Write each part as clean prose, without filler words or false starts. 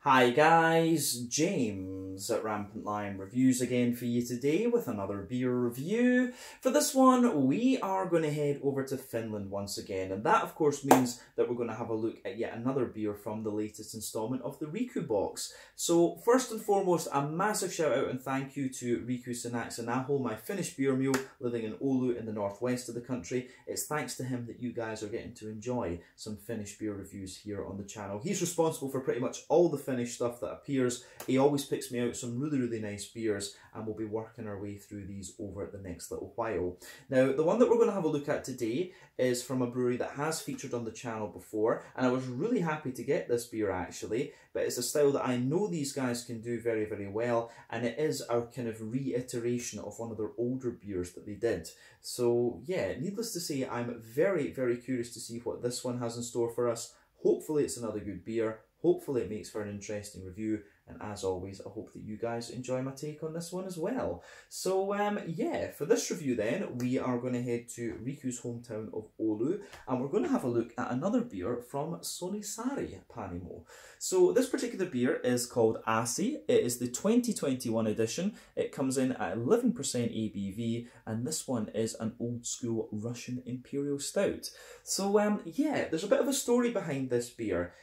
Hi guys, James at RampantLionReviews again for you today with another beer review. For this one, we are going to head over to Finland once again, and that of course means that we're going to have a look at yet another beer from the latest instalment of the Riku box. So first and foremost, a massive shout out and thank you to Riku Sanaksanaho, my Finnish beer mule living in Oulu in the northwest of the country. It's thanks to him that you guys are getting to enjoy some Finnish beer reviews here on the channel. He's responsible for pretty much all the Finnish stuff that appears. He always picks me out some really nice beers, and we'll be working our way through these over the next little while. Now, the one that we're going to have a look at today is from a brewery that has featured on the channel before, and I was really happy to get this beer actually, but it's a style that I know these guys can do very well, and it is our kind of reiteration of one of their older beers that they did. So yeah, needless to say, I'm very curious to see what this one has in store for us. Hopefully it's another good beer. Hopefully it makes for an interesting review, and as always, I hope that you guys enjoy my take on this one as well. So yeah, for this review then, we are going to head to Riku's hometown of Oulu, and we're going to have a look at another beer from Sonnisari Panimo. So this particular beer is called Aasi. It is the 2021 edition. It comes in at 11% ABV, and this one is an old school Russian Imperial Stout. So yeah, there's a bit of a story behind this beer.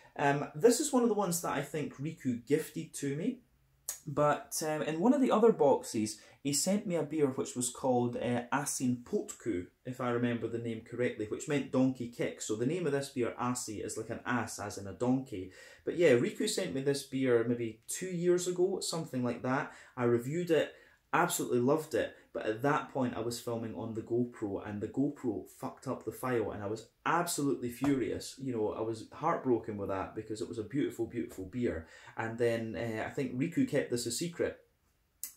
This is one of the ones that I think Riku gifted to me, but in one of the other boxes he sent me a beer which was called Aasin Potku, if I remember the name correctly, which meant donkey kick. So the name of this beer, Aasi, is like an ass as in a donkey. But yeah, Riku sent me this beer maybe 2 years ago, something like that. I reviewed it, absolutely loved it, but at that point I was filming on the GoPro, and the GoPro fucked up the file, and I was absolutely furious. You know, I was heartbroken with that because it was a beautiful beer. And then I think Riku kept this a secret,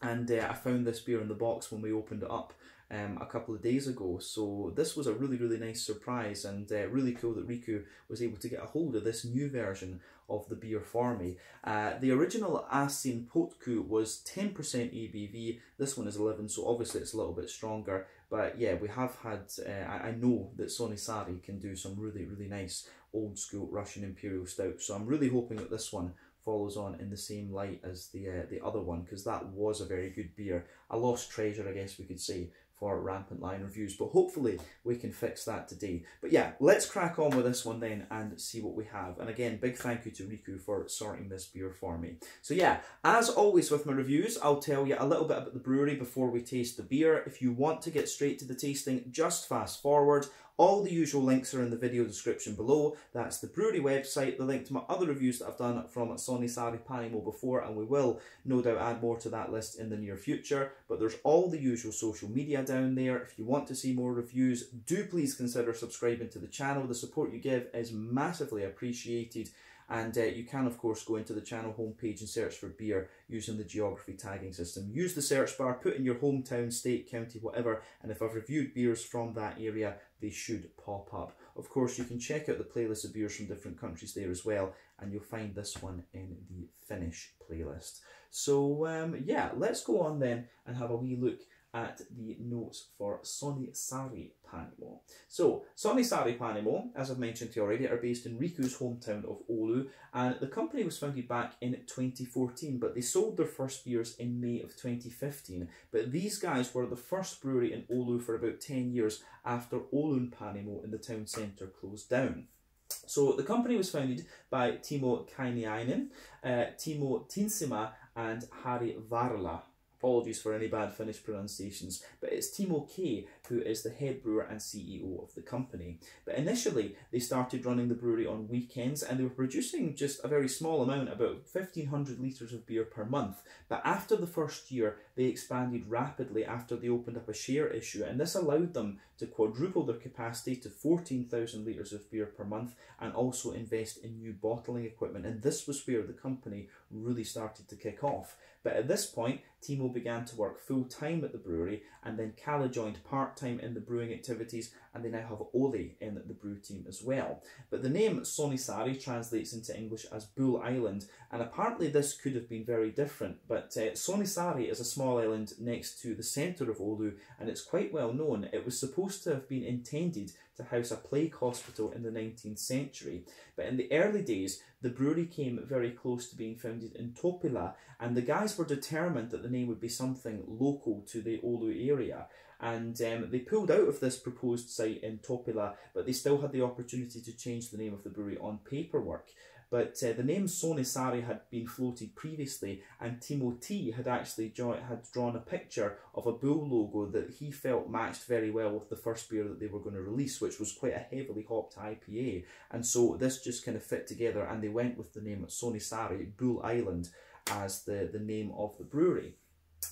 and I found this beer in the box when we opened it up a couple of days ago. So this was a really nice surprise, and really cool that Riku was able to get a hold of this new version of the beer for me. The original Aasin Potku was 10% ABV. This one is 11, so obviously it's a little bit stronger. But yeah, we have had, I know that Sonnisari can do some really nice old school Russian Imperial Stout. So I'm really hoping that this one follows on in the same light as the other one, because that was a very good beer. A lost treasure, I guess we could say, for Rampant Lion Reviews, but hopefully we can fix that today. But yeah, let's crack on with this one then and see what we have. And again, big thank you to Riku for sorting this beer for me. So yeah, as always with my reviews, I'll tell you a little bit about the brewery before we taste the beer. If you want to get straight to the tasting, just fast forward. All the usual links are in the video description below. That's the brewery website, the link to my other reviews that I've done from Sonnisari Panimo before, and we will no doubt add more to that list in the near future. But there's all the usual social media down there. If you want to see more reviews, do please consider subscribing to the channel. The support you give is massively appreciated. And you can, of course, go into the channel homepage and search for beer using the geography tagging system. Use the search bar, put in your hometown, state, county, whatever, and if I've reviewed beers from that area, they should pop up. Of course, you can check out the playlist of beers from different countries there as well, and you'll find this one in the Finnish playlist. So, yeah, let's go on then and have a wee look at the notes for Sonnisari Panimo. So, Sonnisari Panimo, as I've mentioned to you already, are based in Riku's hometown of Oulu, and the company was founded back in 2014, but they sold their first beers in May of 2015. But these guys were the first brewery in Oulu for about 10 years after Oulun Panimo in the town centre closed down. So the company was founded by Timo Kainiainen, Timo Tinsima and Harry Varla. Apologies for any bad Finnish pronunciations, but it's Timo K who is the head brewer and CEO of the company. But initially, they started running the brewery on weekends, and they were producing just a very small amount, about 1,500 litres of beer per month. But after the first year, they expanded rapidly after they opened up a share issue, and this allowed them to quadruple their capacity to 14,000 litres of beer per month, and also invest in new bottling equipment. And this was where the company really started to kick off. But at this point, Timo began to work full-time at the brewery, and then Kalle joined part-time in the brewing activities, and they now have Oli in the brew team as well. But the name Sonnisari translates into English as Bull Island, and apparently this could have been very different, but Sonnisaari is a small island next to the centre of Oulu, and it's quite well known. It was supposed to have been intended to house a plague hospital in the 19th century, but in the early days the brewery came very close to being founded in Toppila, and the guys were determined that the name would be something local to the Oulu area. And they pulled out of this proposed site in Toppila, but they still had the opportunity to change the name of the brewery on paperwork. But the name Sonisaari had been floated previously, and Timo T had actually drawn a picture of a bull logo that he felt matched very well with the first beer that they were going to release, which was quite a heavily hopped IPA. And so this just kind of fit together, and they went with the name Sonnisaari, Bull Island, as the name of the brewery.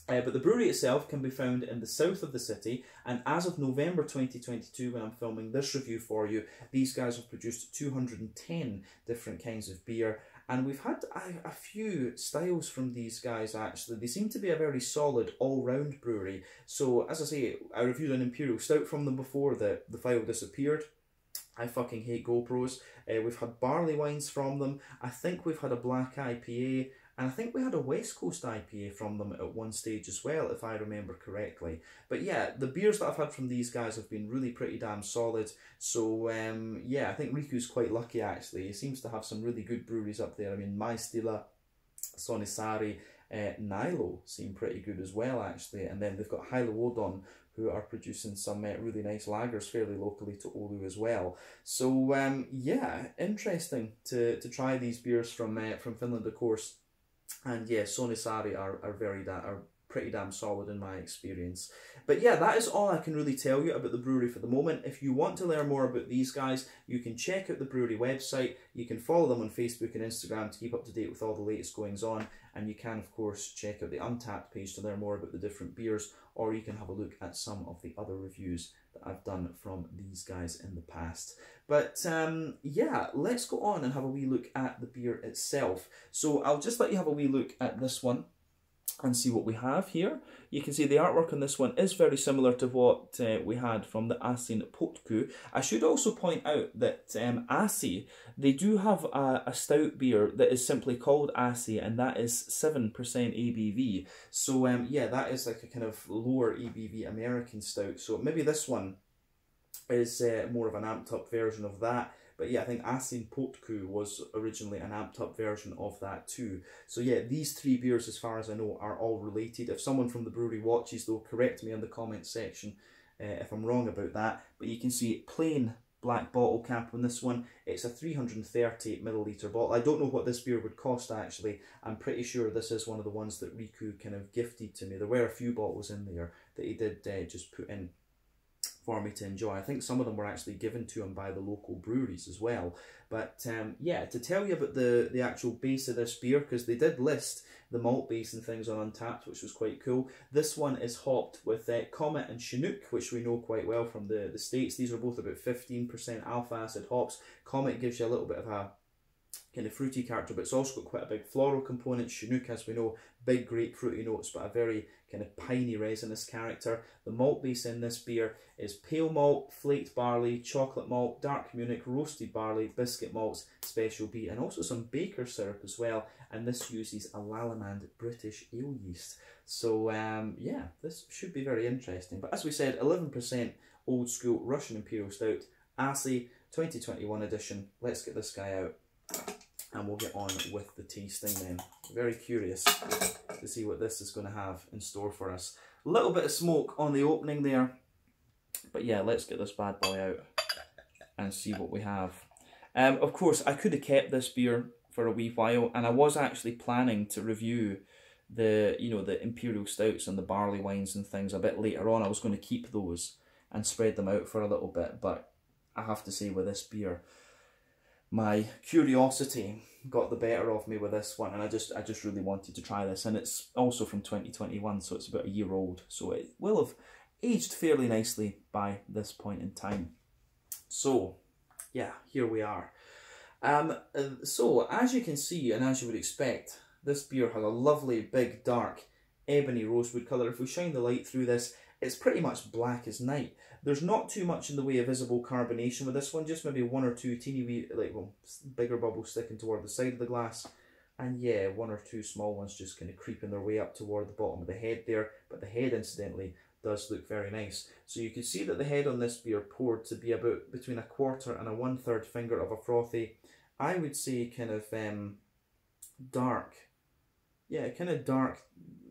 But the brewery itself can be found in the south of the city, and as of November 2022, when I'm filming this review for you, these guys have produced 210 different kinds of beer, and we've had a few styles from these guys actually. They seem to be a very solid all-round brewery. So as I say, I reviewed an Imperial Stout from them before the file disappeared. I fucking hate GoPros. We've had barley wines from them. I think we've had a black IPA, and I think we had a West Coast IPA from them at one stage as well, if I remember correctly. But yeah, the beers that I've had from these guys have been really pretty damn solid. So yeah, I think Riku's quite lucky actually. He seems to have some really good breweries up there. I mean, Maistila, Sonnisaari, Nilo seem pretty good as well actually. And then they've got Hyloodon, who are producing some really nice lagers fairly locally to Oulu as well. So yeah, interesting to try these beers from Finland, of course. And yeah, Sonnisaari are pretty damn solid in my experience. But yeah, that is all I can really tell you about the brewery for the moment. If you want to learn more about these guys, you can check out the brewery website. You can follow them on Facebook and Instagram to keep up to date with all the latest goings on. And you can, of course, check out the Untappd page to learn more about the different beers, or you can have a look at some of the other reviews that I've done from these guys in the past. But yeah, let's go on and have a wee look at the beer itself. So I'll just let you have a wee look at this one and see what we have here. You can see the artwork on this one is very similar to what we had from the Aasi Potku. I should also point out that Aasi, they do have a stout beer that is simply called Aasi, and that is 7% ABV. So yeah, that is like a kind of lower ABV American stout. So maybe this one is more of an amped up version of that. But yeah, I think Aasi Potku was originally an amped up version of that too. So yeah, these three beers, as far as I know, are all related. If someone from the brewery watches, they'll correct me in the comments section if I'm wrong about that. But you can see plain black bottle cap on this one. It's a 330 milliliter bottle. I don't know what this beer would cost actually. I'm pretty sure this is one of the ones that Riku kind of gifted to me. There were a few bottles in there that he did just put in for me to enjoy. I think some of them were actually given to him by the local breweries as well. But yeah, to tell you about the actual base of this beer, because they did list the malt base and things on Untappd, which was quite cool. This one is hopped with Comet and Chinook, which we know quite well from the States. These are both about 15% alpha acid hops. Comet gives you a little bit of a kind of fruity character, but it's also got quite a big floral component. Chinook, as we know, big grapefruity notes, but a very kind of piney resinous character. The malt base in this beer is pale malt, flaked barley, chocolate malt, dark Munich, roasted barley, biscuit malts, special B, and also some baker syrup as well. And this uses a Lallemand British ale yeast. So yeah, this should be very interesting. But as we said, 11% old school Russian Imperial Stout, Aasi 2021 edition. Let's get this guy out and we'll get on with the tasting then. Very curious to see what this is going to have in store for us. A little bit of smoke on the opening there, but yeah, let's get this bad boy out and see what we have. Of course, I could have kept this beer for a wee while, and I was actually planning to review the Imperial Stouts and the barley wines and things a bit later on. I was going to keep those and spread them out for a little bit, but I have to say with this beer, my curiosity got the better of me with this one, and I just really wanted to try this. And it's also from 2021, so it's about a year old, so it will have aged fairly nicely by this point in time. So yeah, here we are. So as you can see, and as you would expect, this beer has a lovely big dark ebony rosewood colour. If we shine the light through this, it's pretty much black as night. There's not too much in the way of visible carbonation with this one, just maybe one or two teeny wee, like, well, bigger bubbles sticking toward the side of the glass. And yeah, one or two small ones just kind of creeping their way up toward the bottom of the head there. But the head, incidentally, does look very nice. So you can see that the head on this beer poured to be about between a quarter and a 1/3 finger of a frothy, I would say kind of dark, yeah, kind of dark,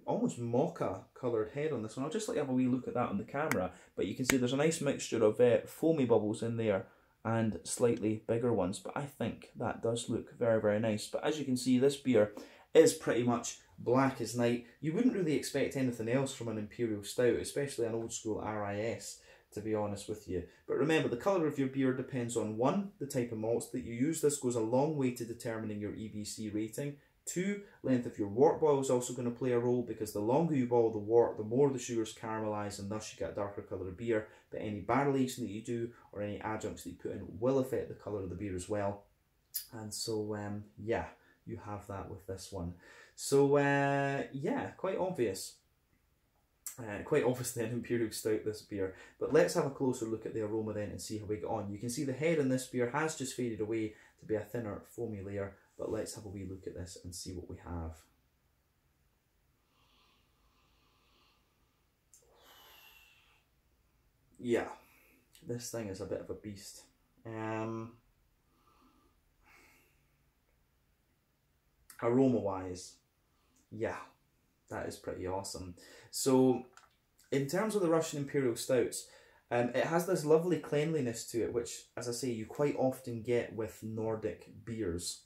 almost mocha coloured head on this one. I'll just let you have a wee look at that on the camera, but you can see there's a nice mixture of foamy bubbles in there and slightly bigger ones, but I think that does look very, very nice. But as you can see, this beer is pretty much black as night. You wouldn't really expect anything else from an Imperial Stout, especially an old school RIS, to be honest with you. But remember, the colour of your beer depends on 1, the type of malts that you use. This goes a long way to determining your EBC rating. 2, length of your wort boil is also going to play a role, because the longer you boil the wort, the more the sugars caramelise, and thus you get a darker colour of beer. But any barrel aging that you do or any adjuncts that you put in will affect the colour of the beer as well. And so yeah, you have that with this one. So yeah, quite obvious. Quite obviously an Imperial Stout, this beer. But let's have a closer look at the aroma then and see how we get on. You can see the head in this beer has just faded away to be a thinner foamy layer. But let's have a wee look at this and see what we have. Yeah, this thing is a bit of a beast. Aroma-wise, yeah, that is pretty awesome. So, in terms of the Russian Imperial Stouts, it has this lovely cleanliness to it, which, as I say, you quite often get with Nordic beers.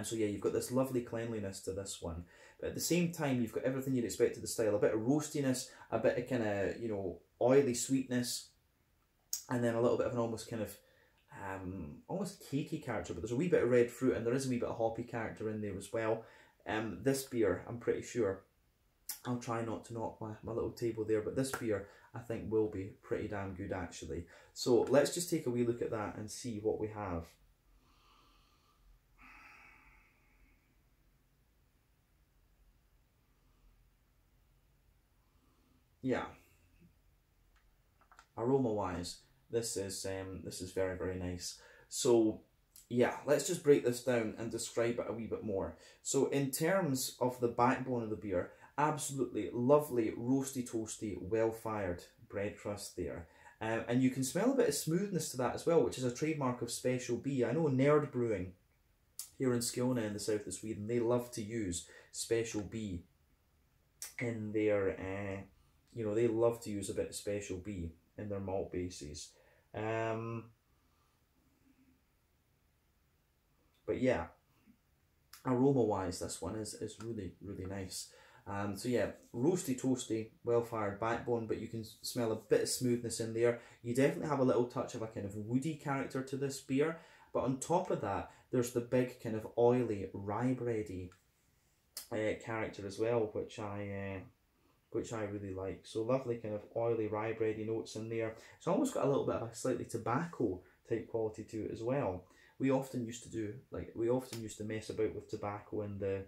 So yeah, you've got this lovely cleanliness to this one, but at the same time you've got everything you'd expect of the style. A bit of roastiness, a bit of kind of, you know, oily sweetness, and then a little bit of an almost kind of almost cakey character, but there's a wee bit of red fruit and there is a wee bit of hoppy character in there as well. This beer, I'm pretty sure, I'll try not to knock my little table there, but this beer I think will be pretty damn good actually. So let's just take a wee look at that and see what we have. Yeah, aroma wise, this is very, very nice. So yeah, let's just break this down and describe it a wee bit more. So in terms of the backbone of the beer, absolutely lovely roasty toasty well fired bread crust there, and you can smell a bit of smoothness to that as well, which is a trademark of Special B. I know Nerd Brewing here in Skåne in the south of Sweden, they love to use Special B in their you know, they love to use a bit of Special B in their malt bases. But yeah, aroma wise, this one is really, really nice. So yeah, roasty toasty, well fired backbone, but you can smell a bit of smoothness in there. You definitely have a little touch of a kind of woody character to this beer, but on top of that, there's the big kind of oily rye bready character as well, which I really like. So lovely kind of oily rye bready notes in there. It's almost got a little bit of a slightly tobacco type quality to it as well. We often used to mess about with tobacco in the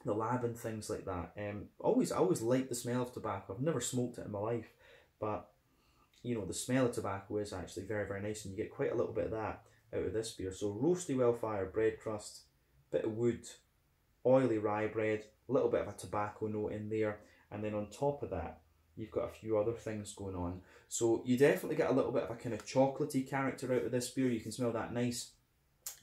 lab and things like that. I always liked the smell of tobacco. I've never smoked it in my life, but you know, the smell of tobacco is actually very, very nice, and you get quite a little bit of that out of this beer. So roasty, well fired bread crust, bit of wood, oily rye bread, a little bit of a tobacco note in there, and then on top of that, you've got a few other things going on. So you definitely get a little bit of a kind of chocolatey character out of this beer. You can smell that nice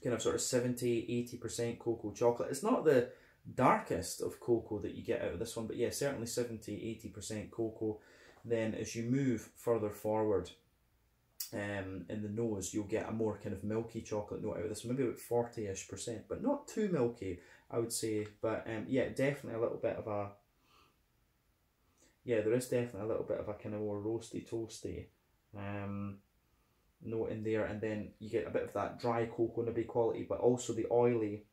kind of sort of 70-80% cocoa chocolate. It's not the darkest of cocoa that you get out of this one, but yeah, certainly 70-80% cocoa. Then as you move further forward in the nose, you'll get a more kind of milky chocolate note out of this, maybe about 40-ish%, but not too milky, I would say. But yeah, definitely a little bit of a, yeah, there is definitely a little bit of a kind of more roasty toasty note in there, and then you get a bit of that dry cocoa nibby quality, but also the oily,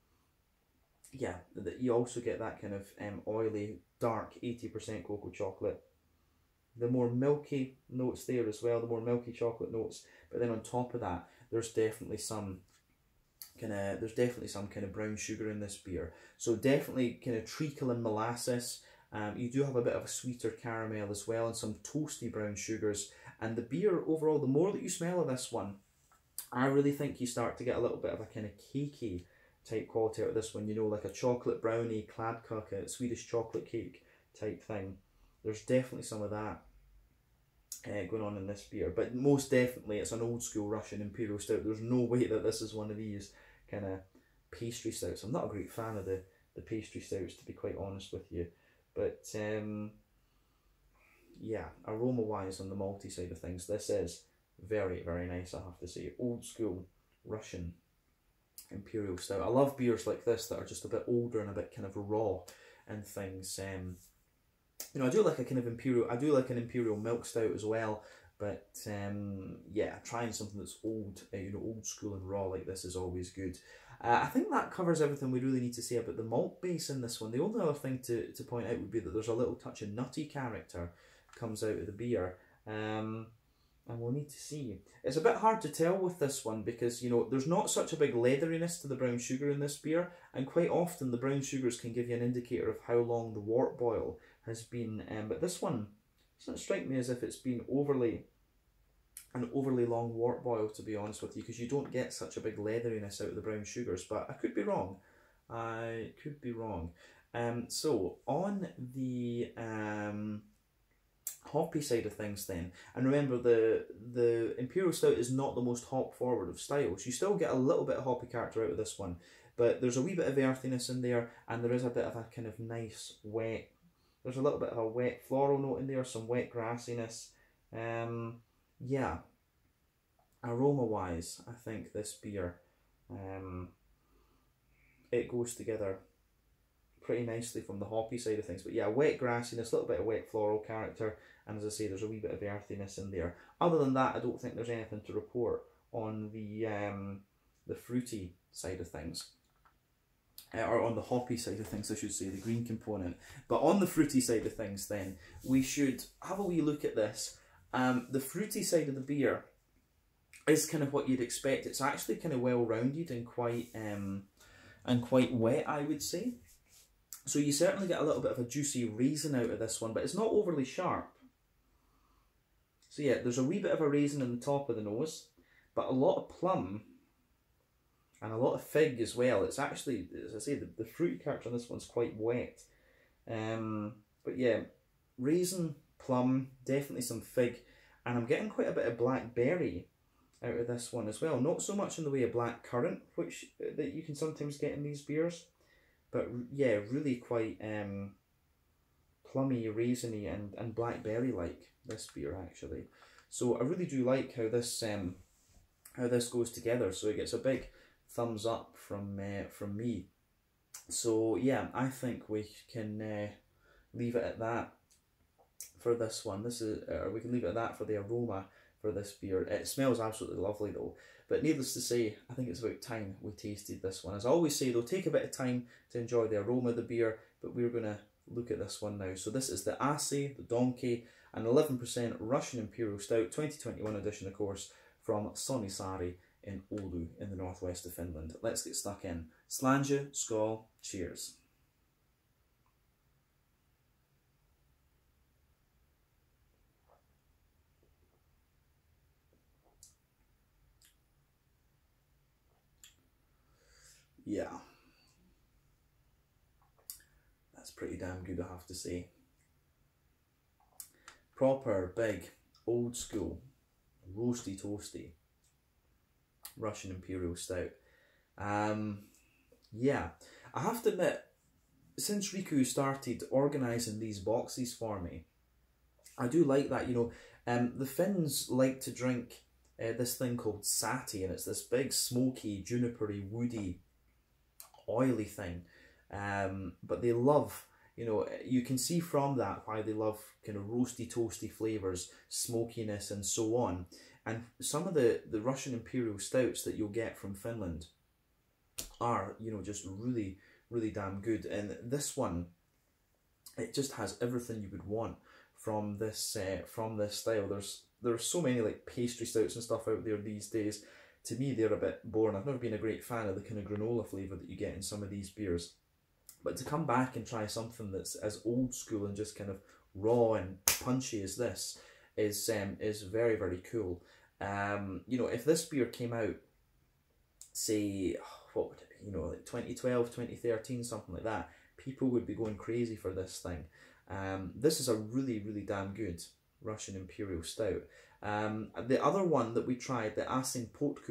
yeah, you also get that kind of oily, dark 80% cocoa chocolate. The more milky notes there as well, the more milky chocolate notes, but then on top of that, there's definitely some kind of brown sugar in this beer. So definitely kind of treacle and molasses, You do have a bit of a sweeter caramel as well, and some toasty brown sugars. And the beer overall, the more that you smell of this one, I really think you start to get a little bit of a kind of cakey type quality out of this one, you know, like a chocolate brownie, kladdkaka, Swedish chocolate cake type thing. There's definitely some of that going on in this beer, but most definitely it's an old school Russian Imperial Stout. There's no way that this is one of these kind of pastry stouts. I'm not a great fan of the pastry stouts, to be quite honest with you, but yeah, aroma wise on the malty side of things, this is very, very nice, I have to say. Old school Russian Imperial Stout. I love beers like this that are just a bit older and a bit kind of raw and things. You know, I do like a kind of Imperial, I do like an Imperial milk stout as well, but yeah, trying something that's old, you know, old school and raw like this is always good. I think that covers everything we really need to say about the malt base in this one. The only other thing to point out would be that there's a little touch of nutty character comes out of the beer. And we'll need to see. It's a bit hard to tell with this one because, you know, there's not such a big leatheriness to the brown sugar in this beer, and quite often the brown sugars can give you an indicator of how long the wort boil has been. But this one doesn't strike me as if it's been an overly long wort boil, to be honest with you, because you don't get such a big leatheriness out of the brown sugars, but I could be wrong. I could be wrong. So on the hoppy side of things then, and remember the Imperial Stout is not the most hop forward of styles. You still get a little bit of hoppy character out of this one, but there's a wee bit of earthiness in there, and there is a bit of a kind of nice wet, there's a little bit of a wet floral note in there, some wet grassiness. Yeah, aroma wise, I think this beer, it goes together pretty nicely from the hoppy side of things. But yeah, wet grassiness, a little bit of wet floral character, and as I say, there's a wee bit of earthiness in there. Other than that, I don't think there's anything to report on the fruity side of things. Or on the hoppy side of things, I should say, the green component. But on the fruity side of things then, we should have a wee look at this. The fruity side of the beer is kind of what you'd expect. It's actually kind of well-rounded and quite wet, I would say. So you certainly get a little bit of a juicy raisin out of this one, but it's not overly sharp. So yeah, there's a wee bit of a raisin in the top of the nose, but a lot of plum and a lot of fig as well. It's actually, as I say, the fruity character on this one's quite wet. But yeah, raisin, plum, definitely some fig, and I'm getting quite a bit of blackberry out of this one as well. Not so much in the way of black currant, which that you can sometimes get in these beers, but yeah, really quite plummy, raisiny, and blackberry-like, this beer actually. So I really do like how this goes together. So it gets a big thumbs up from me. So yeah, I think we can leave it at that for this one. This is, or we can leave it at that for the aroma for this beer. It smells absolutely lovely though. But needless to say, I think it's about time we tasted this one. As I always say, though, take a bit of time to enjoy the aroma of the beer, but we're going to look at this one now. So this is the Aasi, the Donkey, an 11% Russian Imperial Stout, 2021 edition, of course, from Sonnisaari in Oulu in the northwest of Finland. Let's get stuck in. Slanje, skål, cheers. Yeah, that's pretty damn good, I have to say. Proper, big, old school, roasty toasty Russian Imperial Stout. Yeah, I have to admit, since Riku started organising these boxes for me, I do like that, you know. The Finns like to drink this thing called sati, and it's this big, smoky, junipery, woody, oily thing, but they love, you know, you can see from that why they love kind of roasty toasty flavours, smokiness and so on. And some of the Russian Imperial Stouts that you'll get from Finland are, you know, just really, really damn good. And this one, it just has everything you would want from this style. There's so many like pastry stouts and stuff out there these days. To me, they're a bit boring. I've never been a great fan of the kind of granola flavour that you get in some of these beers. But to come back and try something that's as old school and just kind of raw and punchy as this is very, very cool. You know, if this beer came out, say, what would it be, you know, like 2012, 2013, something like that, people would be going crazy for this thing. This is a really, really damn good Russian Imperial Stout. The other one that we tried, the Aasi,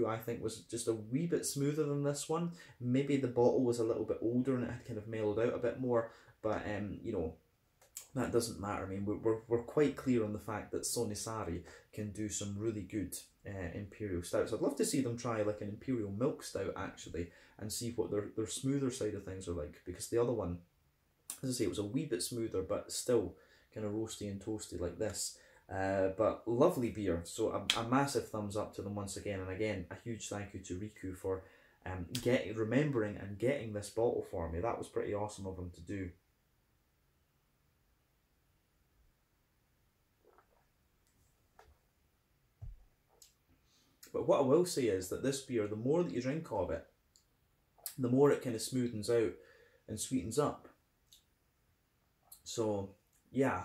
I think was just a wee bit smoother than this one. Maybe the bottle was a little bit older and it had kind of mellowed out a bit more, but you know, that doesn't matter. I mean, we're quite clear on the fact that Sonnisari can do some really good Imperial Stouts. I'd love to see them try like an Imperial Milk Stout actually, and see what their smoother side of things are like, because the other one, as I say, it was a wee bit smoother, but still kind of roasty and toasty like this. But lovely beer, so a massive thumbs up to them once again, and again, a huge thank you to Riku for remembering and getting this bottle for me. That was pretty awesome of him to do. But what I will say is that this beer, the more that you drink of it, the more it kind of smoothens out and sweetens up. So yeah,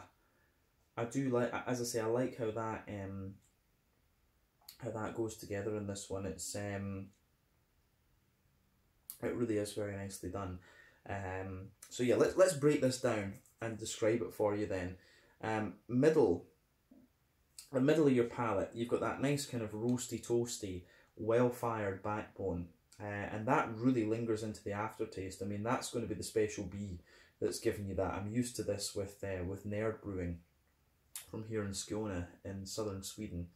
I do like, as I say, I like how that goes together in this one. It's it really is very nicely done. So yeah, let's break this down and describe it for you then. The middle of your palate, you've got that nice kind of roasty, toasty, well-fired backbone, and that really lingers into the aftertaste. I mean, that's going to be the special B that's giving you that. I'm used to this with Nerd Brewing from here in Skåne in southern Sweden.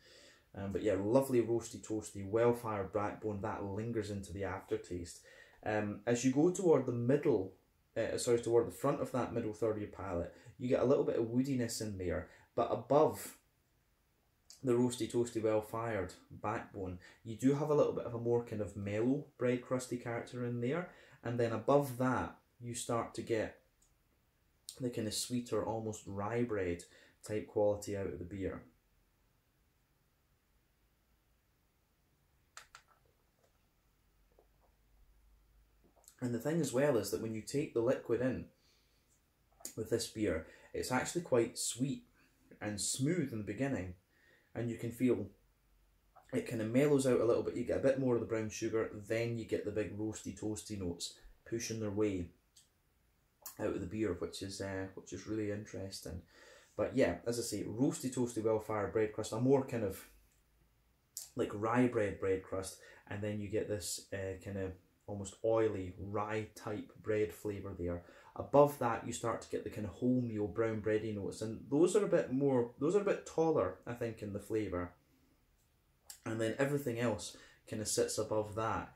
But yeah, lovely roasty, toasty, well-fired backbone that lingers into the aftertaste. As you go toward the middle, toward the front of that middle third of your palate, you get a little bit of woodiness in there, but above the roasty, toasty, well-fired backbone, you do have a little bit of a more kind of mellow bread crusty character in there, and then above that you start to get the kind of sweeter, almost rye bread type quality out of the beer. And the thing as well is that when you take the liquid in with this beer, it's actually quite sweet and smooth in the beginning, and you can feel it kind of mellows out a little bit. You get a bit more of the brown sugar, then you get the big roasty, toasty notes pushing their way out of the beer, which is really interesting. But yeah, as I say, roasty, toasty, well-fired bread crust, a more kind of like rye bread crust, and then you get this kind of almost oily rye type bread flavour there. Above that, you start to get the kind of wholemeal brown bready notes, and those are a bit taller, I think, in the flavour. And then everything else kind of sits above that.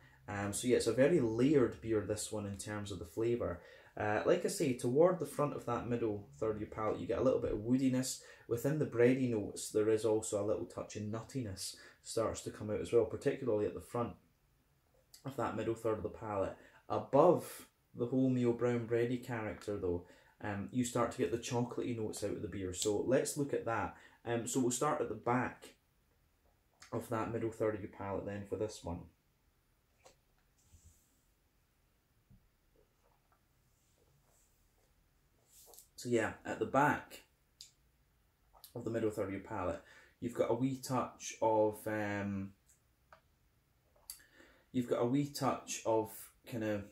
So yeah, it's a very layered beer, this one, in terms of the flavour. Like I say, toward the front of that middle third of your palate, you get a little bit of woodiness. Within the bready notes, there is also a little touch of nuttiness starts to come out as well, particularly at the front of that middle third of the palate. Above the wholemeal brown bready character though, you start to get the chocolatey notes out of the beer. So let's look at that. So we'll start at the back of that middle third of your palate then for this one. So yeah, at the back of the middle third of your palate, you've got a wee touch of kind of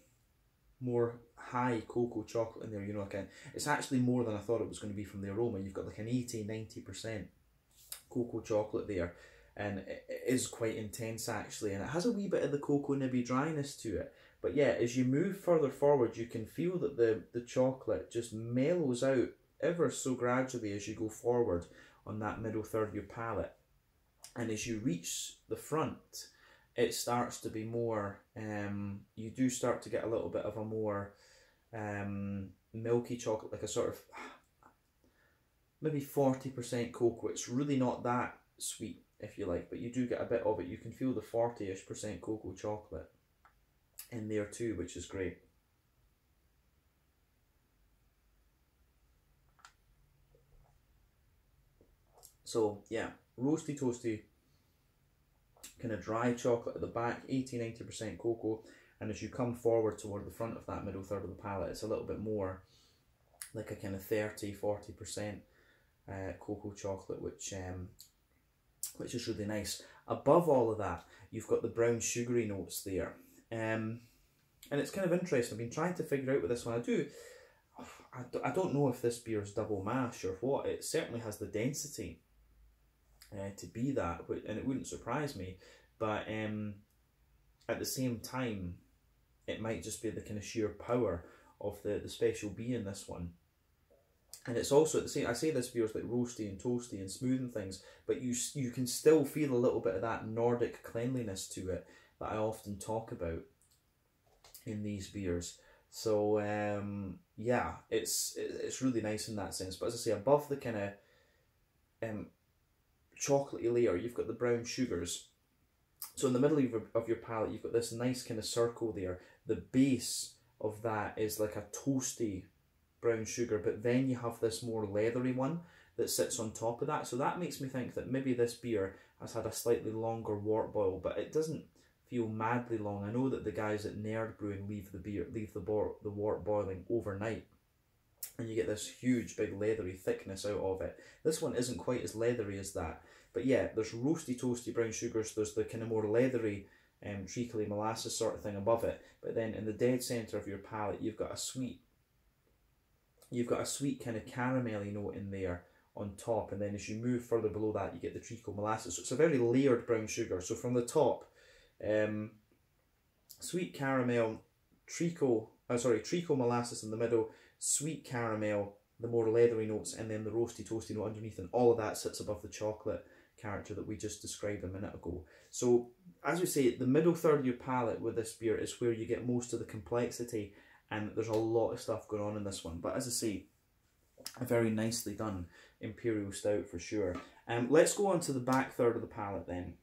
more high cocoa chocolate in there, you know, again. It's actually more than I thought it was going to be from the aroma. You've got like an 80-90% cocoa chocolate there, and it is quite intense actually, and it has a wee bit of the cocoa nibby dryness to it. But yeah, as you move further forward, you can feel that the chocolate just mellows out ever so gradually as you go forward on that middle third of your palate. And as you reach the front, it starts to be more, you do start to get a little bit of a more milky chocolate, like a sort of maybe 40% cocoa. It's really not that sweet, if you like, but you do get a bit of it. You can feel the 40-ish% cocoa chocolate in there too, which is great. So yeah, roasty, toasty, kind of dry chocolate at the back, 80-90% cocoa, And as you come forward toward the front of that middle third of the palate, it's a little bit more like a kind of 30–40% cocoa chocolate, which is really nice. Above all of that, you've got the brown sugary notes there. And it's kind of interesting. I've been trying to figure out with this one. I don't know if this beer is double mash or what. It certainly has the density to be that, and it wouldn't surprise me. But at the same time, it might just be the kind of sheer power of the special B in this one. And it's also, at the same, I say this beer is like roasty and toasty and smooth and things, but you can still feel a little bit of that Nordic cleanliness to it that I often talk about in these beers. So yeah, it's really nice in that sense. But as I say, above the kind of chocolatey layer, you've got the brown sugars. So in the middle of your palate, you've got this nice kind of circle there. The base of that is like a toasty brown sugar, but then you have this more leathery one that sits on top of that. So that makes me think that maybe this beer has had a slightly longer wort boil, but it doesn't feel madly long. I know that the guys at Nerd Brewing leave the wort boiling overnight, and you get this huge big leathery thickness out of it. This one isn't quite as leathery as that, but yeah, there's roasty toasty brown sugars, there's the kind of more leathery treacly molasses sort of thing above it, but then in the dead centre of your palate you've got a sweet kind of caramelly note in there on top, and then as you move further below that you get the treacle molasses. So it's a very layered brown sugar. So from the top, sweet caramel, treacle molasses in the middle, sweet caramel, the more leathery notes, and then the roasty toasty note underneath, and all of that sits above the chocolate character that we just described a minute ago. So as we say, the middle third of your palate with this beer is where you get most of the complexity, and there's a lot of stuff going on in this one. But as I say, a very nicely done Imperial Stout for sure. Let's go on to the back third of the palate then.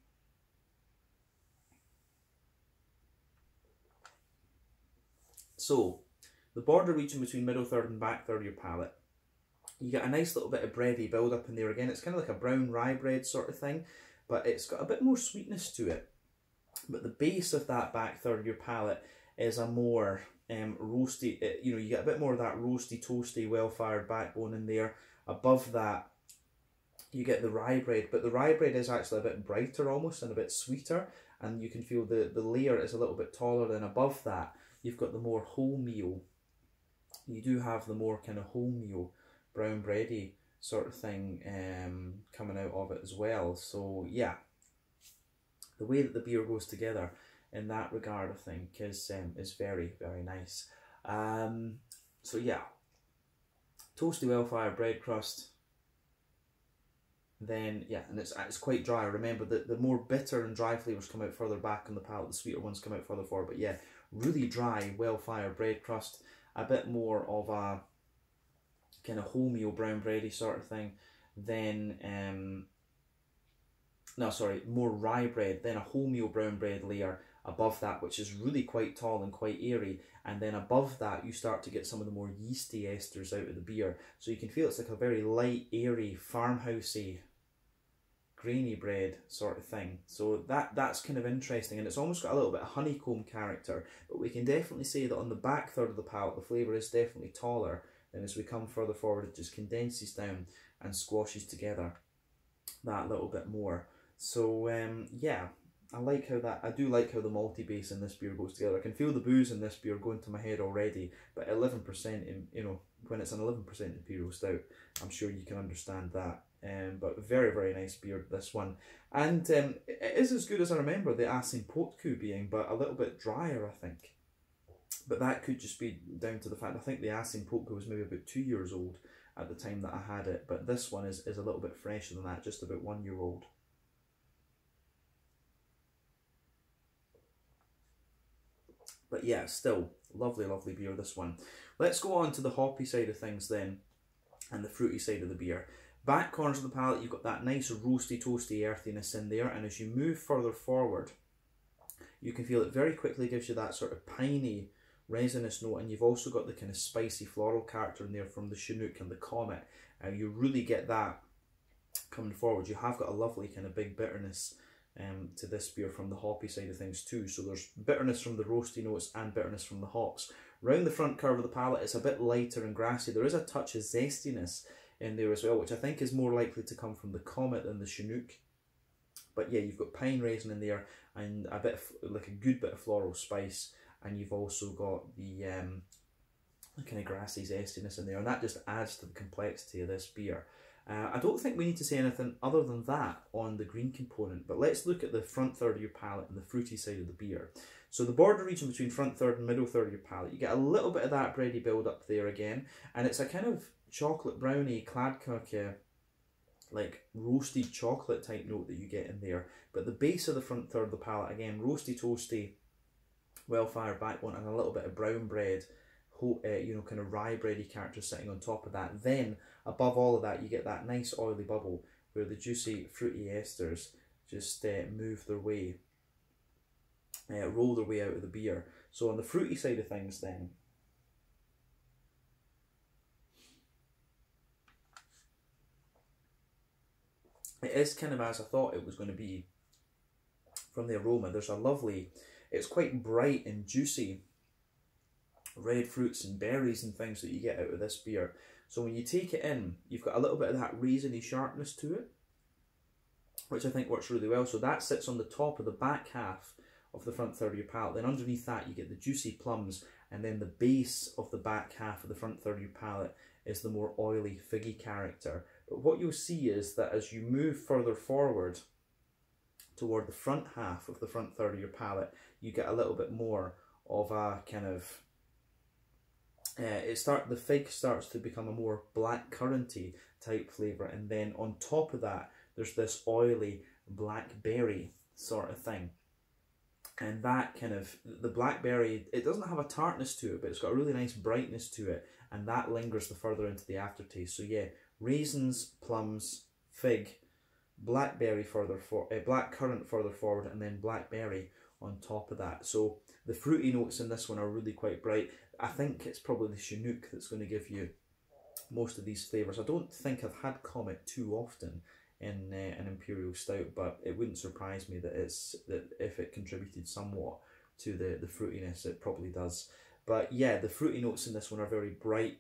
So, the border region between middle third and back third of your palate, you get a nice little bit of bready build up in there again. It's kind of like a brown rye bread sort of thing, but it's got a bit more sweetness to it. But the base of that back third of your palate is a more roasty, you get a bit more of that roasty, toasty, well-fired backbone in there. Above that, you get the rye bread, but the rye bread is actually a bit brighter almost and a bit sweeter, and you can feel the layer is a little bit taller. Than above that, you've got the more wholemeal. You do have the more kind of wholemeal, brown bready sort of thing coming out of it as well. So yeah, the way that the beer goes together in that regard, I think, is very, very nice. So yeah, toasty, well-fired bread crust. Then yeah, and it's quite dry. Remember that the more bitter and dry flavours come out further back on the palate, the sweeter ones come out further forward. But yeah, really dry, well-fired bread crust. A bit more of a kind of wholemeal brown bready sort of thing. Then more rye bread. Then a wholemeal brown bread layer above that, which is really quite tall and quite airy, and then above that you start to get some of the more yeasty esters out of the beer, so you can feel it's like a very light, airy, farmhousey, grainy bread sort of thing. So that's kind of interesting, and it's almost got a little bit of honeycomb character, but we can definitely say that on the back third of the palate the flavour is definitely taller, and as we come further forward it just condenses down and squashes together that little bit more. So yeah, I do like how the malty base in this beer goes together. I can feel the booze in this beer going to my head already, but 11%, when it's an 11% Imperial Stout, I'm sure you can understand that. But very, very nice beer, this one. And it is as good as I remember the Aasi being, but a little bit drier, I think. But that could just be down to the fact, I think the Aasi was maybe about 2 years old at the time that I had it, but this one is a little bit fresher than that, just about 1 year old. But yeah, still, lovely, lovely beer, this one. Let's go on to the hoppy side of things then, and the fruity side of the beer. Back corners of the palate, you've got that nice roasty, toasty earthiness in there, and as you move further forward, you can feel it very quickly gives you that sort of piney, resinous note, and you've also got the kind of spicy floral character in there from the Chinook and the Comet. You really get that coming forward. You have got a lovely kind of big bitterness to this beer from the hoppy side of things too. So there's bitterness from the roasty notes and bitterness from the hops. Round the front curve of the palate, it's a bit lighter and grassy. There is a touch of zestiness in there as well, which I think is more likely to come from the Comet than the Chinook. But yeah, you've got pine resin in there and a bit of, like a good bit of floral spice, and you've also got the kind of grassy zestiness in there, and that just adds to the complexity of this beer. I don't think we need to say anything other than that on the green component, but let's look at the front third of your palate and the fruity side of the beer. So the border region between front third and middle third of your palate, you get a little bit of that bready build up there again, and it's a kind of chocolate brownie, Kladkake, like roasted chocolate type note that you get in there. But the base of the front third of the palate, again, roasty, toasty, well-fired backbone, and a little bit of brown bread, you know, kind of rye bready character sitting on top of that. Then above all of that, you get that nice oily bubble where the juicy fruity esters just move their way, roll their way out of the beer. So on the fruity side of things then, it is kind of as I thought it was going to be from the aroma. There's a lovely, it's quite bright and juicy red fruits and berries and things that you get out of this beer. So when you take it in, you've got a little bit of that raisiny sharpness to it, which I think works really well. So that sits on the top of the back half of the front third of your palate. Then underneath that you get the juicy plums, and then the base of the back half of the front third of your palate is the more oily figgy character. But what you'll see is that as you move further forward toward the front half of the front third of your palate, you get a little bit more of a kind of the fig starts to become a more black curranty type flavour, and then on top of that there's this oily blackberry sort of thing. And that kind of, the blackberry, it doesn't have a tartness to it, but it's got a really nice brightness to it, and that lingers the further into the aftertaste. So yeah, raisins, plums, fig, blackberry further for black currant further forward, and then blackberry on top of that. So the fruity notes in this one are really quite bright. I think it's probably the Chinook that's going to give you most of these flavours. I don't think I've had Comet too often in an Imperial Stout, but it wouldn't surprise me that if it contributed somewhat to the fruitiness, it probably does. But yeah, the fruity notes in this one are very bright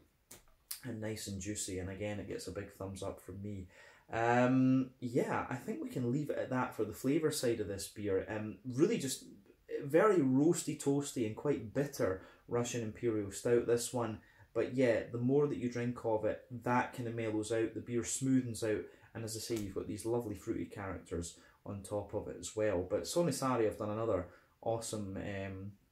and nice and juicy, and again it gets a big thumbs up from me. Yeah, I think we can leave it at that for the flavour side of this beer. Really just very roasty, toasty and quite bitter Russian Imperial Stout, this one. But yeah, the more that you drink of it, that kind of mellows out, the beer smoothens out, and as I say, you've got these lovely fruity characters on top of it as well. But Sonnisari have done another awesome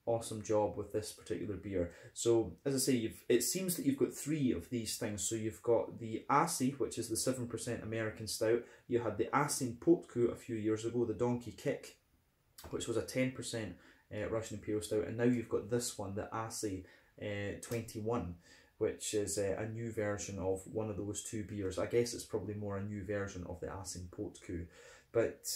awesome job with this particular beer. So as I say, it seems that you've got three of these things. So you've got the Aasi, which is the 7% American Stout. You had the Aasi Potku a few years ago, the Donkey Kick, which was a 10% Russian Imperial Stout, and now you've got this one, the Aasi 21, which is a new version of one of those two beers. I guess it's probably more a new version of the Aasi Potku. But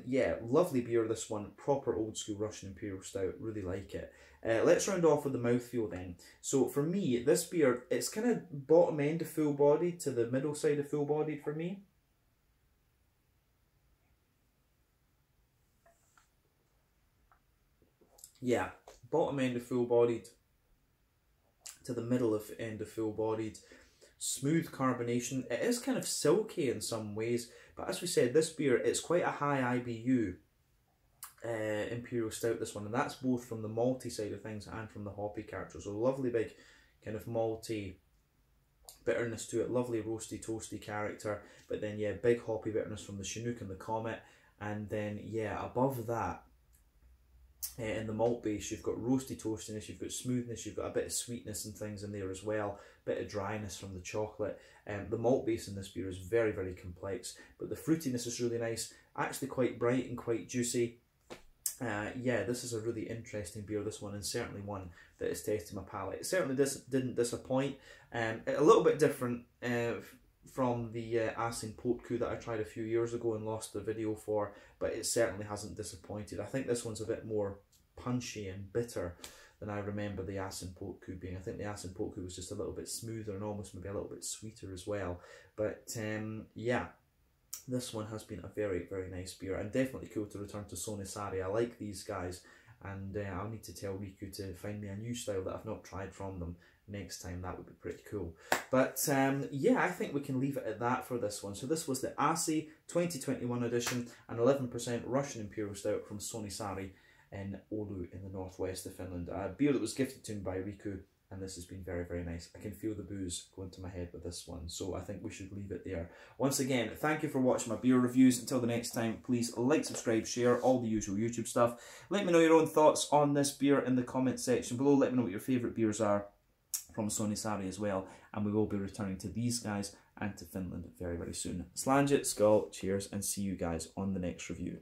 yeah, lovely beer this one, proper old school Russian Imperial Stout, really like it. Let's round off with the mouthfeel then. So for me, this beer, it's kind of bottom end of full bodied to the middle side of full bodied for me. Yeah, bottom end of full bodied to the middle of end of full bodied. Smooth carbonation. It is kind of silky in some ways, but as we said, this beer, it's quite a high IBU Imperial Stout, this one, and that's both from the malty side of things and from the hoppy character. So lovely big kind of malty bitterness to it, lovely roasty toasty character, but then yeah, big hoppy bitterness from the Chinook and the Comet, and then yeah, above that, in the malt base, you've got roasty toastiness, you've got smoothness, you've got a bit of sweetness and things in there as well, bit of dryness from the chocolate. The malt base in this beer is very, very complex, but the fruitiness is really nice, actually quite bright and quite juicy. Yeah, this is a really interesting beer, this one, and certainly one that is testing my palate. It certainly didn't disappoint. A little bit different from the Aasi Potku that I tried a few years ago and lost the video for, but it certainly hasn't disappointed. I think this one's a bit more punchy and bitter than I remember the Aasi Potku being. I think the Aasi Potku was just a little bit smoother and almost maybe a little bit sweeter as well. But yeah, this one has been a very, very nice beer, and definitely cool to return to Sonnisari. I like these guys, and I'll need to tell Riku to find me a new style that I've not tried from them next time. That would be pretty cool. But yeah, I think we can leave it at that for this one. So this was the Aasi 2021 edition, an 11% Russian Imperial Stout from Sonnisari in Oulu in the northwest of Finland. A beer that was gifted to me by Riku, and this has been very, very nice. I can feel the booze going to my head with this one, so I think we should leave it there. Once again, thank you for watching my beer reviews. Until the next time, please like, subscribe, share, all the usual YouTube stuff. Let me know your own thoughts on this beer in the comment section below. Let me know what your favourite beers are from Sonnisari as well, and we will be returning to these guys and to Finland very, very soon. Slàinte, skål, cheers, and see you guys on the next review.